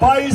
22